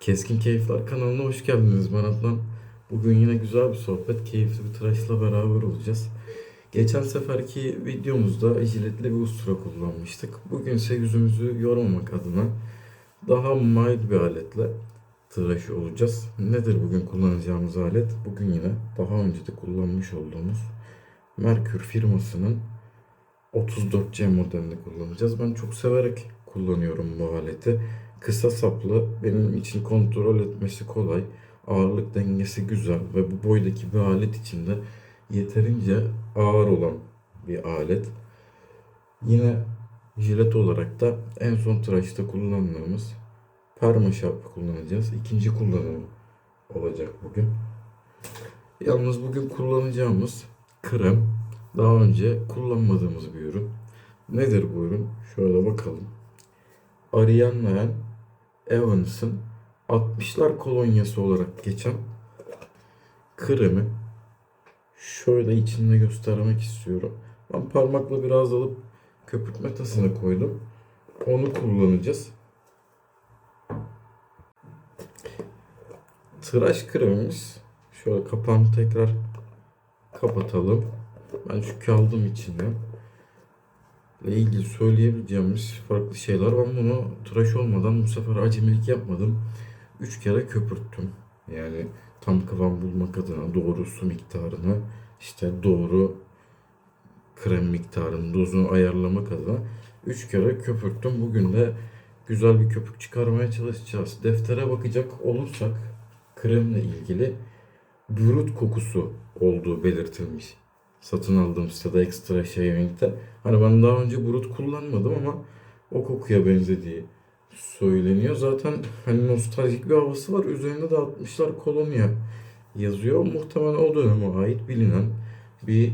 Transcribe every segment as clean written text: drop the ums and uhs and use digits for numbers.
Keskin Keyifler kanalına hoş geldiniz. Ben Adnan. Bugün yine güzel bir sohbet, keyifli bir tıraşla beraber olacağız. Geçen seferki videomuzda jiletli bir ustura kullanmıştık. Bugün ise yüzümüzü yormamak adına daha mild bir aletle tıraş olacağız. Nedir bugün kullanacağımız alet? Bugün yine daha önce de kullanmış olduğumuz Merkür firmasının 34C modelini kullanacağız. Ben çok severek kullanıyorum bu aleti. Kısa saplı, benim için kontrol etmesi kolay. Ağırlık dengesi güzel ve bu boydaki bir alet içinde yeterince ağır olan bir alet. Yine jilet olarak da en son tıraşta kullandığımız Permaşap kullanacağız. İkinci kullanımı olacak bugün. Yalnız bugün kullanacağımız krem daha önce kullanmadığımız bir ürün. Nedir bu ürün? Şöyle bakalım. Ariana Evans'ın 60'lar kolonyası olarak geçen kremi şöyle içinde göstermek istiyorum. Ben parmakla biraz alıp köpürtme tasına koydum. Onu kullanacağız. Tıraş kremimiz. Şöyle kapağını tekrar kapatalım. Ben şu kağıdım içinden ile ilgili söyleyebileceğimiz farklı şeyler. Ben bunu tıraş olmadan bu sefer acemilik yapmadım. 3 kere köpürttüm. Yani tam kıvam bulmak adına doğru su miktarını, işte doğru krem miktarını, dozunu ayarlamak adına 3 kere köpürttüm. Bugün de güzel bir köpük çıkarmaya çalışacağız. Deftere bakacak olursak kremle ilgili brut kokusu olduğu belirtilmiş. Satın aldığım sitede Extra Shaving'de. Hani ben daha önce brut kullanmadım ama o kokuya benzediği söyleniyor. Zaten hani nostaljik bir havası var. Üzerinde de 60'lar kolonya yazıyor. Muhtemelen o döneme ait bilinen bir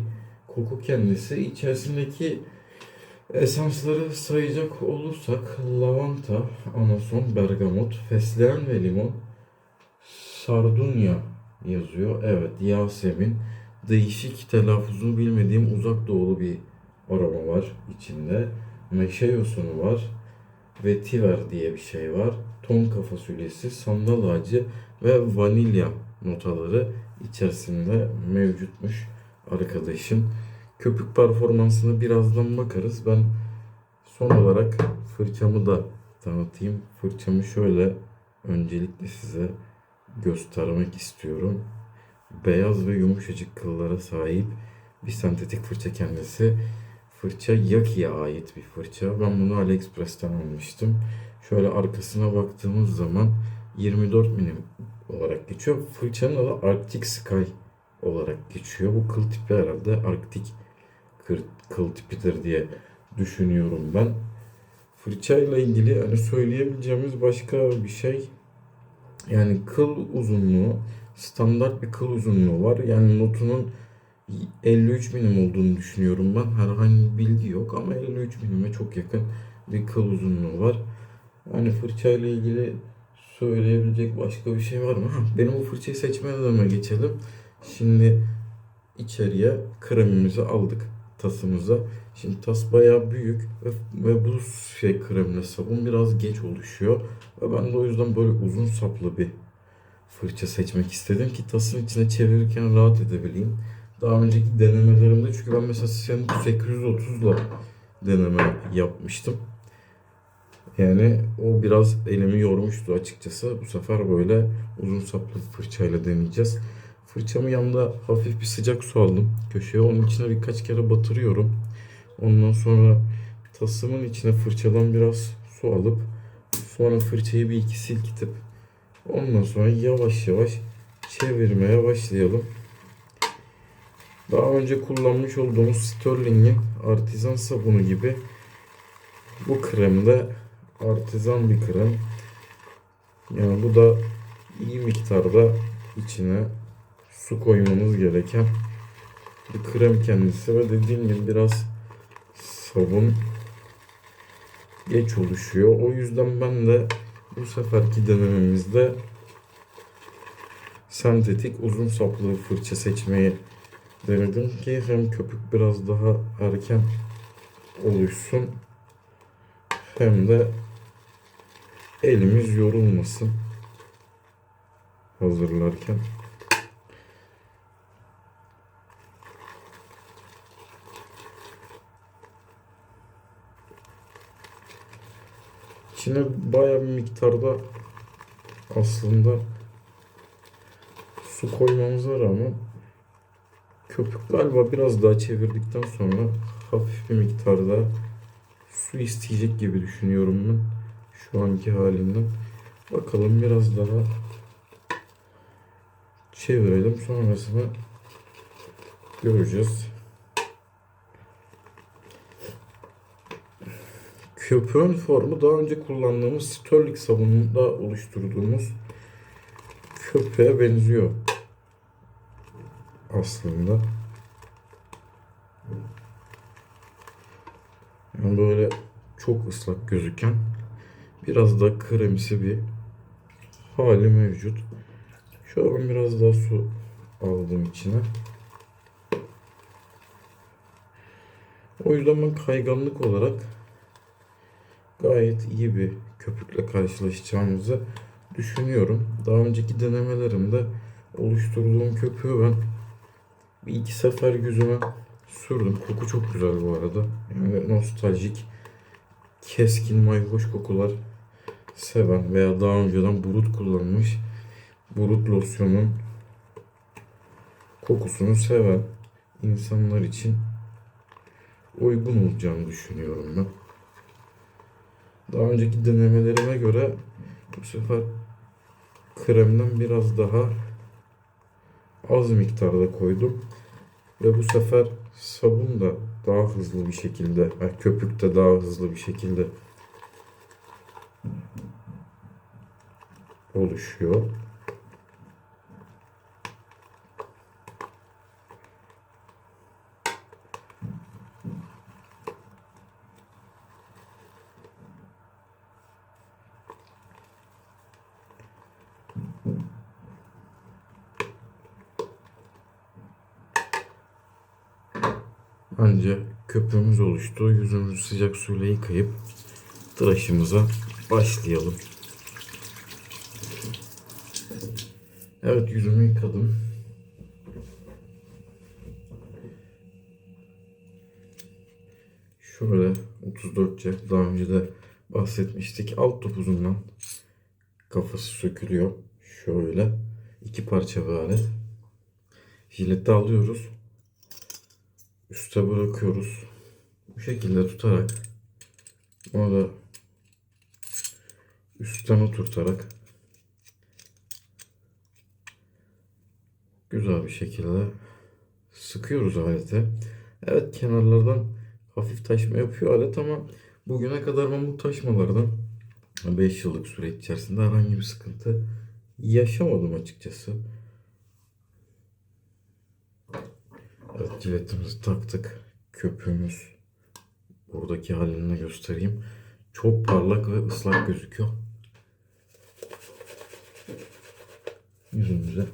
koku kendisi. İçerisindeki esansları sayacak olursak lavanta, anason, bergamot, fesleğen ve limon, sardunya yazıyor. Evet, Yasemin. Değişik telaffuzunu bilmediğim uzak doğulu bir aroma var içinde. Meşe yosunu var. Vetiver diye bir şey var. Tonka fasulyesi, sandal ağacı ve vanilya notaları içerisinde mevcutmuş arkadaşım. Köpük performansına birazdan bakarız. Ben son olarak fırçamı da tanıtayım. Fırçamı şöyle öncelikle size göstermek istiyorum. Beyaz ve yumuşacık kıllara sahip bir sentetik fırça kendisi. Fırça Yaki'ye ait bir fırça. Ben bunu AliExpress'ten almıştım. Şöyle arkasına baktığımız zaman 24 milim olarak geçiyor. Fırçanın adı Arctic Sky olarak geçiyor. Bu kıl tipi herhalde Arktik kıl tipidir diye düşünüyorum ben. Fırçayla ilgili hani söyleyebileceğimiz başka bir şey, yani kıl uzunluğu standart bir kıl uzunluğu var. Yani notunun 53 milim olduğunu düşünüyorum ben. Herhangi bir bilgi yok ama 53 milime çok yakın bir kıl uzunluğu var. Yani fırçayla ilgili söyleyebilecek başka bir şey var mı? Benim bu fırçayı seçme adama geçelim. Şimdi içeriye kremimizi aldık tasımıza. Şimdi tas bayağı büyük ve bu kremle sabun biraz geç oluşuyor. Ve ben de o yüzden böyle uzun saplı bir fırça seçmek istedim ki tasın içine çevirirken rahat edebileyim. Daha önceki denemelerimde, çünkü ben mesela Sentu 830'la deneme yapmıştım. Yani o biraz elimi yormuştu açıkçası. Bu sefer böyle uzun saplı fırçayla deneyeceğiz. Fırçamı yanında hafif bir sıcak su aldım köşeye. Onun içine birkaç kere batırıyorum. Ondan sonra tasımın içine fırçadan biraz su alıp sonra fırçayı bir iki silkitip ondan sonra yavaş yavaş çevirmeye başlayalım. Daha önce kullanmış olduğumuz Sterling'in artizan sabunu gibi bu krem de artizan bir krem. Yani bu da iyi miktarda içine su koymamız gereken bir krem kendisi ve dediğim gibi biraz sabun geç oluşuyor. O yüzden ben de bu seferki denememizde sentetik uzun saplı fırça seçmeyi denedim ki hem köpük biraz daha erken oluşsun hem de elimiz yorulmasın. hazırlarken. İçine bayağı bir miktarda aslında su koymamıza rağmen köpük galiba biraz daha çevirdikten sonra hafif bir miktarda su isteyecek gibi düşünüyorum ben şu anki halinden. Bakalım biraz daha çevirelim, sonrasını göreceğiz. Köpüğün formu daha önce kullandığımız Sterling sabununda oluşturduğumuz köpüğe benziyor aslında. Yani böyle çok ıslak gözüken, biraz da kremsi bir hali mevcut. Şu an biraz daha su aldım içine. O yüzden ben kayganlık olarak gayet iyi bir köpükle karşılaşacağımızı düşünüyorum. Daha önceki denemelerimde oluşturduğum köpüğü ben bir iki sefer yüzüme sürdüm. Koku çok güzel bu arada. Yani nostaljik, keskin, mayhoş kokular seven veya daha önceden burut kullanmış, burut losyonun kokusunu seven insanlar için uygun olacağını düşünüyorum ben. Daha önceki denemelerime göre bu sefer kremden biraz daha az miktarda koydum. Ve bu sefer sabun da daha hızlı bir şekilde, köpük de daha hızlı bir şekilde oluşuyor. Anca köpüğümüz oluştu. Yüzümüzü sıcak suyla yıkayıp tıraşımıza başlayalım. Evet, yüzümü yıkadım. Şöyle 34'ce daha önce de bahsetmiştik. Alt topuzundan kafası sökülüyor. Şöyle iki parça bir alet. Jileti alıyoruz. Üste bırakıyoruz. Bu şekilde tutarak, onu da üstten oturtarak güzel bir şekilde sıkıyoruz aleti. Evet, kenarlardan hafif taşma yapıyor alet ama bugüne kadar ben bu taşmalardan 5 yıllık süre içerisinde herhangi bir sıkıntı yaşamadım açıkçası. Evet, ciletimizi taktık. Köpüğümüz buradaki halini göstereyim. Çok parlak ve ıslak gözüküyor. Yüzümüze.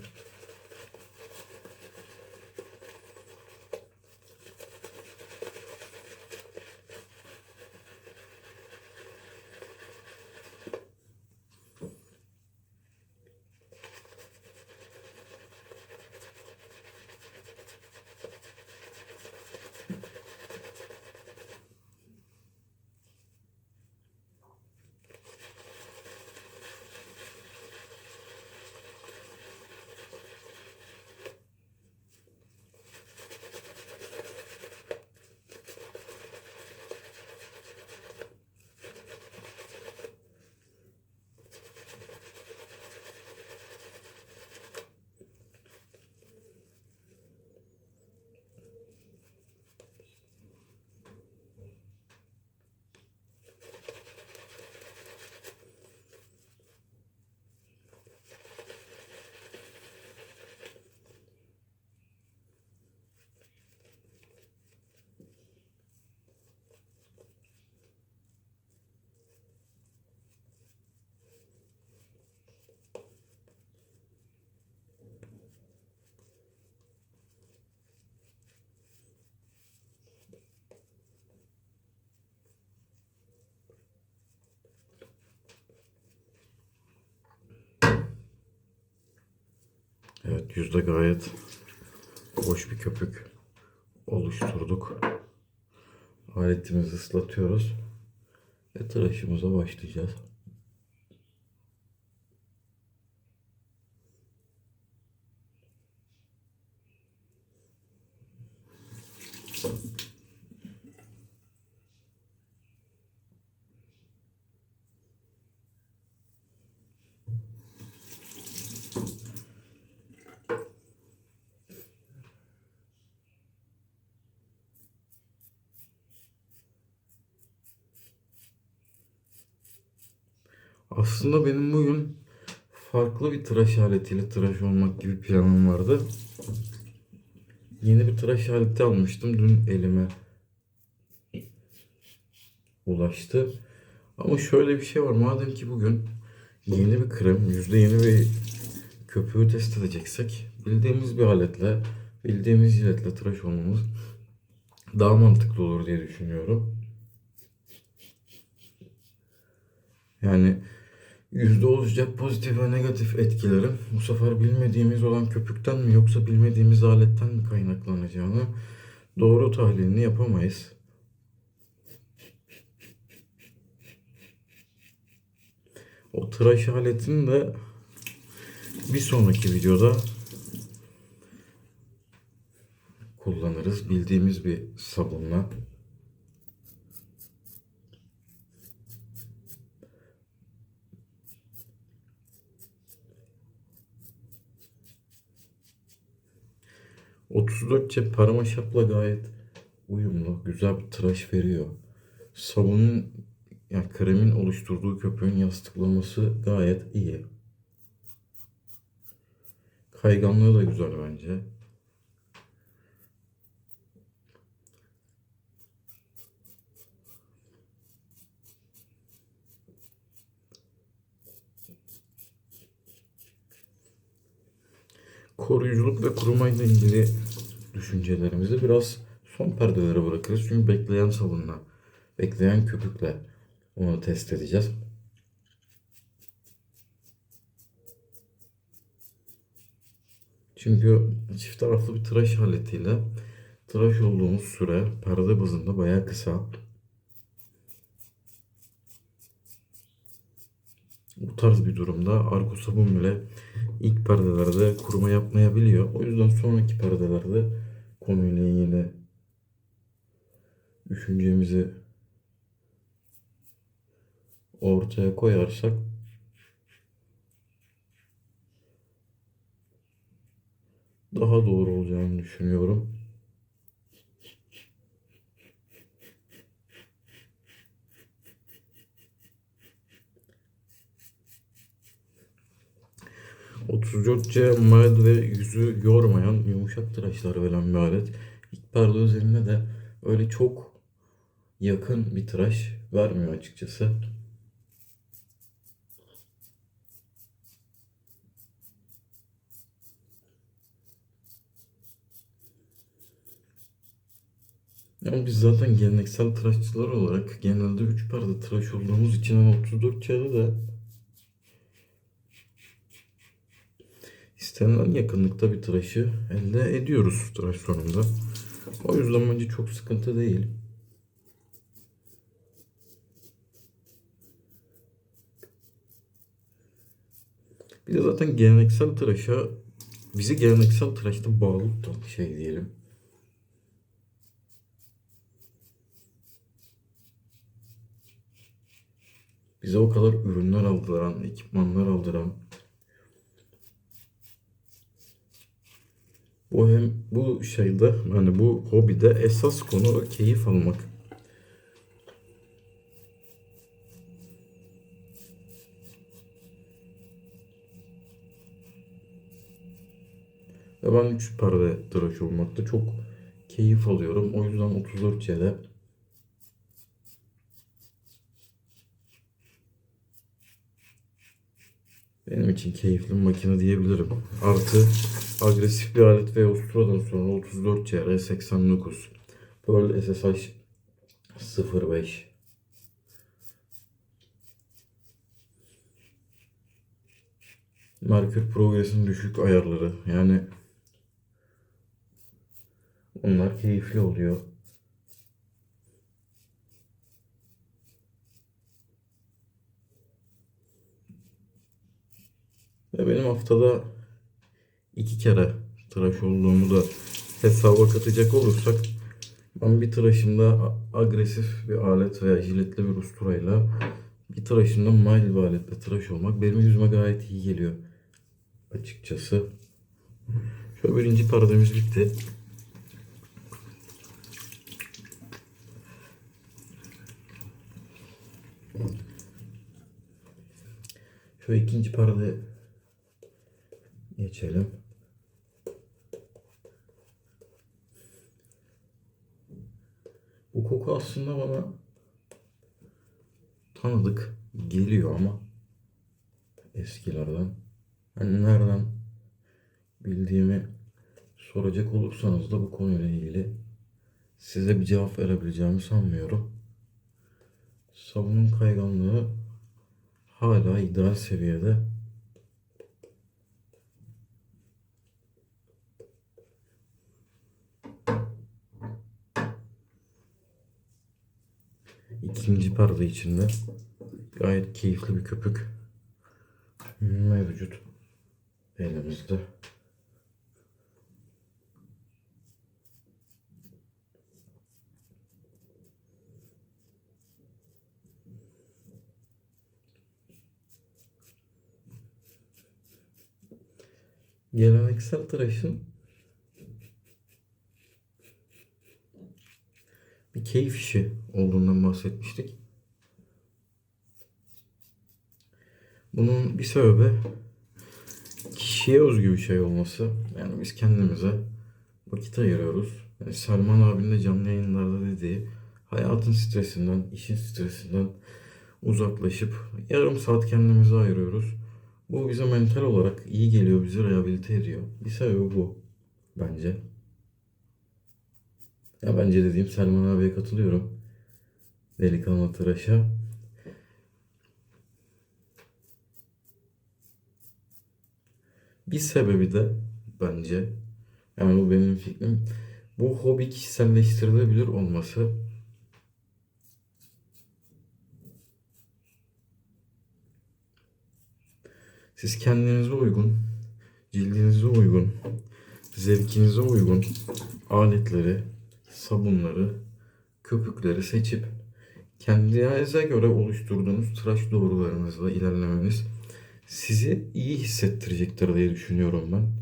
Evet, yüzde gayet hoş bir köpük oluşturduk. Aletimizi ıslatıyoruz ve tıraşımıza başlayacağız. Aslında benim bugün farklı bir tıraş aletiyle tıraş olmak gibi planım vardı. Yeni bir tıraş aleti almıştım. Dün elime ulaştı. Ama şöyle bir şey var. Madem ki bugün yeni bir krem, yeni bir köpüğü test edeceksek bildiğimiz bir aletle, bildiğimiz jiletle tıraş olmamız daha mantıklı olur diye düşünüyorum. Yani yüzde olacak pozitif ve negatif etkilerin bu sefer bilmediğimiz olan köpükten mi yoksa bilmediğimiz aletten mi kaynaklanacağını doğru tahlilini yapamayız. O tıraş aletini de bir sonraki videoda kullanırız. Bildiğimiz bir sabunla. ...34C Paramaşap'la gayet uyumlu, güzel bir tıraş veriyor. Sabunun, yani kremin oluşturduğu köpüğün yastıklaması gayet iyi. Kayganlığı da güzel bence. Koruyuculuk ve kurumayla ilgili düşüncelerimizi biraz son perdelere bırakırız. Çünkü bekleyen sabunla, bekleyen köpükle onu test edeceğiz. Çünkü çift taraflı bir tıraş aletiyle tıraş olduğumuz süre perde bazında bayağı kısa. Bu tarz bir durumda arko sabun bile ilk perdelerde kuruma yapmayabiliyor. O yüzden sonraki perdelerde konuyla ilgili düşüncemizi ortaya koyarsak daha doğru olacağını düşünüyorum. ...34C mild ve yüzü yormayan yumuşak tıraşlar veren bir alet. İlk perde üzerinde de öyle çok yakın bir tıraş vermiyor açıkçası. Ama biz zaten geleneksel tıraşçılar olarak genelde 3 perde tıraş olduğumuz için 34C'de de istenilen yakınlıkta bir tıraşı elde ediyoruz tıraş sonunda. O yüzden bence çok sıkıntı değil. Bir de zaten geleneksel tıraşa, bizi geleneksel tıraşta bağlı tutan şey diyelim. Bize o kadar ürünler aldıran, ekipmanlar aldıran, bu şeyde, hani bu hobide esas konu keyif almak. Ve ben 3 perde tıraş olmakta çok keyif alıyorum. O yüzden 34C'de benim için keyifli bir makine diyebilirim. Artı agresif bir alet ve Ustura'dan sonra 34C R89 Pearl SSH 05. Merkür progresinin düşük ayarları. Yani onlar keyifli oluyor. Ve benim haftada 2 kere tıraş olduğumu da hesaba katacak olursak ben bir tıraşımda agresif bir alet veya jiletli bir usturayla bir tıraşımda mild bir aletle tıraş olmak benim yüzüme gayet iyi geliyor açıkçası. Şöyle birinci perdemiz bitti. Şöyle ikinci perde geçelim. Bu koku aslında bana tanıdık geliyor ama eskilerden. Hani nereden bildiğimi soracak olursanız da bu konuyla ilgili size bir cevap verebileceğimi sanmıyorum. Sabunun kayganlığı hala ideal seviyede. İkinci perde içinde gayet keyifli bir köpük mevcut elimizde. Geleneksel tıraşın bir keyif işi olduğundan bahsetmiştik. Bunun bir sebebi kişiye özgü bir şey olması. Yani biz kendimize vakit ayırıyoruz. Yani Selman abinin de canlı yayınlarda dediği hayatın stresinden, işin stresinden uzaklaşıp yarım saat kendimize ayırıyoruz. Bu bize mental olarak iyi geliyor, bizi rehabilite ediyor. Bir sebebi bu bence. Ya bence dediğim Selman abiye katılıyorum. Delikanlı tıraşa. Bir sebebi de bence, yani bu benim fikrim, bu hobi kişiselleştirilebilir olması. Siz kendinize uygun, cildinize uygun, zevkinize uygun aletleri, sabunları, köpükleri seçip kendinize göre oluşturduğunuz tıraş doğrularınızla ilerlemeniz sizi iyi hissettirecektir diye düşünüyorum ben.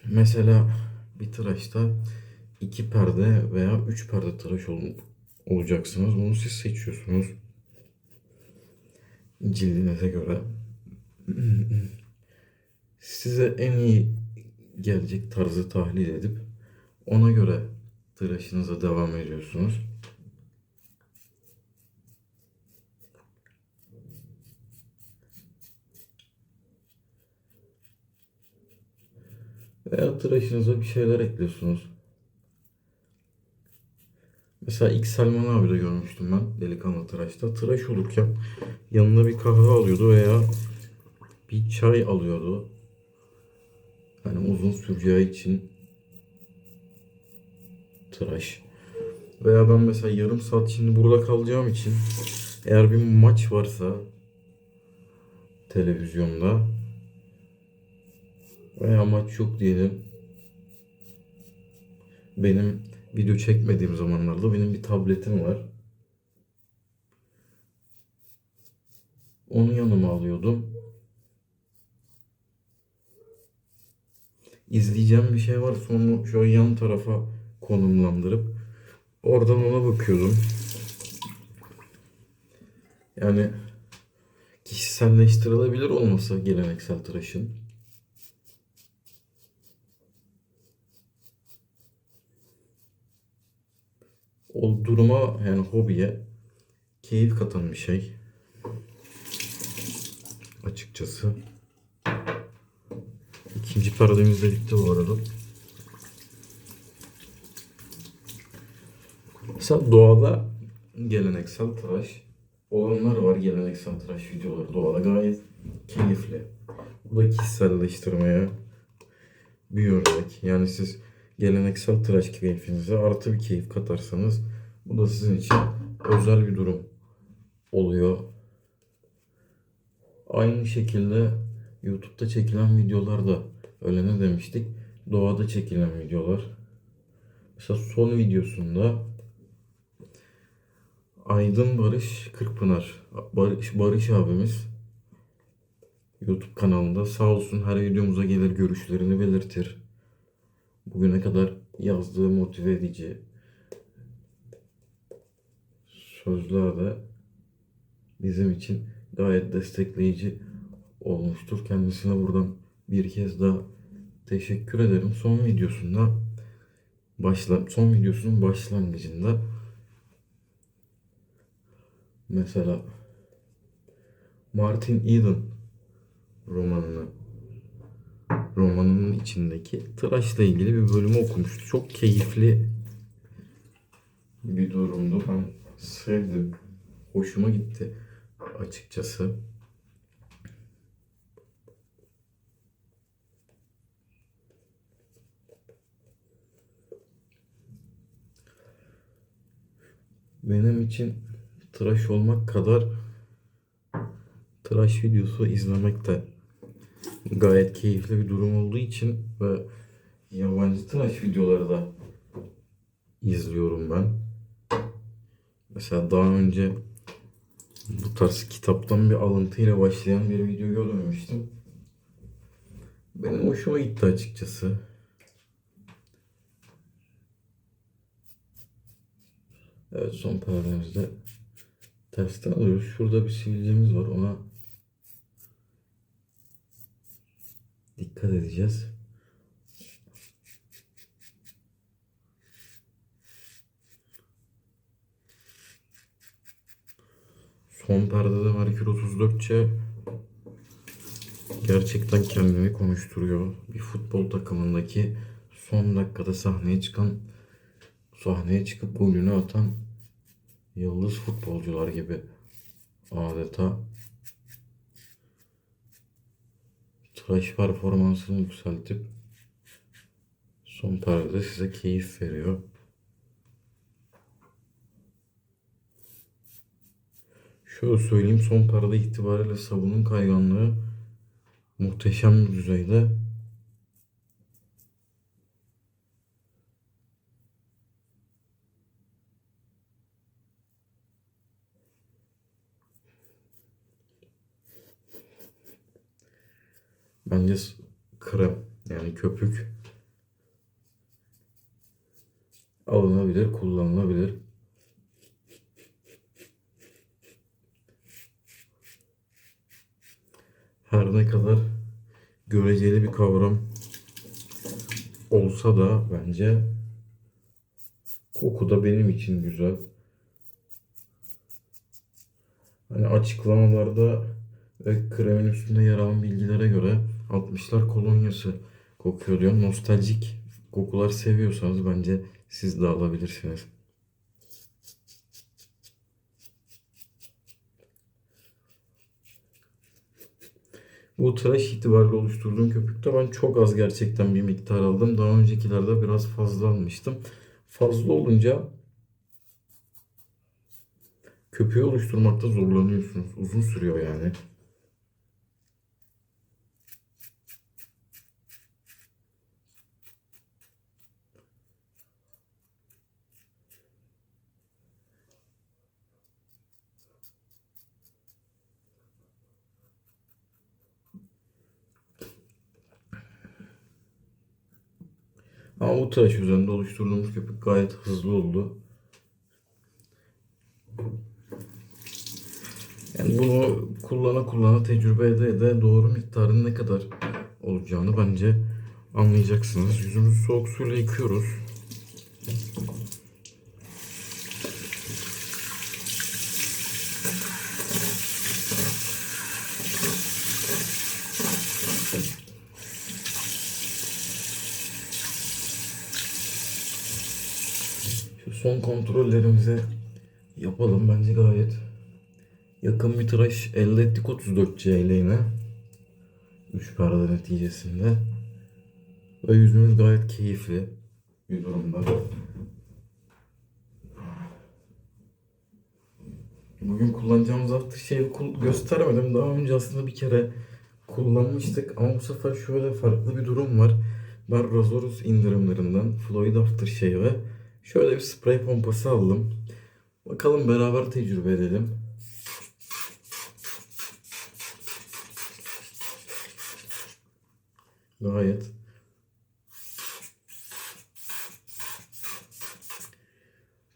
Mesela bir tıraşta 2 perde veya 3 perde tıraş olacaksınız. Bunu siz seçiyorsunuz cildinize göre. Size en iyi gelecek tarzı tahlil edip ona göre tıraşınıza devam ediyorsunuz. Veya tıraşınıza bir şeyler ekliyorsunuz. Mesela ilk Selman abi de görmüştüm ben delikanlı tıraşta. Tıraş olurken yanına bir kahve alıyordu veya bir çay alıyordu. Yani uzun süreceği için tıraş. Veya ben mesela yarım saat şimdi burada kalacağım için eğer bir maç varsa televizyonda veya maç yok diyelim. Benim video çekmediğim zamanlarda benim bir tabletim var. Onu yanıma alıyordum. İzleyeceğim bir şey var, sonra şöyle yan tarafa konumlandırıp oradan ona bakıyordum. Yani kişiselleştirilebilir olması geleneksel tıraşın. O duruma, yani hobiye keyif katan bir şey açıkçası. İkinci perdemiz de bitti bu arada. Mesela doğada geleneksel tıraş olanlar var, geleneksel tıraş videoları doğada gayet keyifli. Bu da kişiselleştirmeye bir örnek. Yani siz geleneksel tıraş keyfinize artı bir keyif katarsanız bu da sizin için özel bir durum oluyor. Aynı şekilde YouTube'da çekilen videolar da öyle, ne demiştik? Doğada çekilen videolar. Mesela son videosunda Aydın Barış Kırkpınar, Barış abimiz YouTube kanalında sağ olsun her videomuza gelir, görüşlerini belirtir. Bugüne kadar yazdığı motive edici sözler de bizim için gayet destekleyici olmuştur. Kendisine buradan bir kez daha teşekkür ederim. Son videosunun başlangıcında mesela Martin Eden romanını romanının içindeki tıraşla ilgili bir bölümü okumuştu. Çok keyifli bir durumdu. Ben sevdim. Hoşuma gitti açıkçası. Benim için tıraş olmak kadar tıraş videosu izlemek de gayet keyifli bir durum olduğu için ve yabancı tıraş videoları da izliyorum ben. Mesela daha önce bu tarz kitaptan bir alıntıyla başlayan bir video görmemiştim. Benim hoşuma gitti açıkçası. Evet, son paragrafımızda tersten alıyoruz. Şurada bir sivilcemiz var. Ona dikkat edeceğiz. Son perdede Merkür 34'çe gerçekten kendini konuşturuyor. Bir futbol takımındaki son dakikada sahneye çıkıp golünü atan yıldız futbolcular gibi adeta tıraş performansını yükseltip son perdede size keyif veriyor. Şöyle söyleyeyim, son perde itibariyle sabunun kayganlığı muhteşem bir düzeyde. Bence krem, yani köpük alınabilir, kullanılabilir. Her ne kadar göreceli bir kavram olsa da bence koku da benim için güzel. Hani açıklamalarda ve kremin üstünde yer alan bilgilere göre 60'lar kolonyası kokuyor diyor. Nostaljik kokular seviyorsanız bence siz de alabilirsiniz. Bu tıraş itibariyle oluşturduğum köpükte ben çok az gerçekten bir miktar aldım. Daha öncekilerde biraz fazla almıştım. Fazla olunca köpüğü oluşturmakta zorlanıyorsunuz. Uzun sürüyor yani. Ama bu tıraş üzerinde oluşturduğumuz köpük gayet hızlı oldu. Yani bunu kullana tecrübe ede doğru miktarın ne kadar olacağını bence anlayacaksınız. Yüzümüzü soğuk suyla yıkıyoruz. Şu son kontrollerimizi yapalım. Bence gayet Yakın bir tıraş elde ettik 34C ile yine. 3 perde neticesinde. Ve yüzümüz gayet keyifli bir durumda. Bugün kullanacağımız aftershave'i göstermedim. Daha önce aslında bir kere kullanmıştık ama bu sefer şöyle farklı bir durum var. Ben Razorus indirimlerinden Floyd Aftershave'e şöyle bir sprey pompası aldım. Bakalım beraber tecrübe edelim. Gayet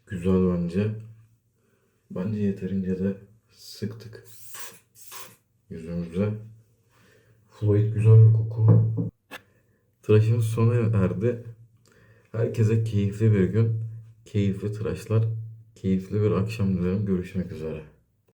güzel bence. Bence yeterince de sıktık yüzümüze. Floyd güzel bir koku. Tıraşımız sona erdi. Herkese keyifli bir gün, keyifli tıraşlar, keyifli bir akşam dilerim. Görüşmek üzere.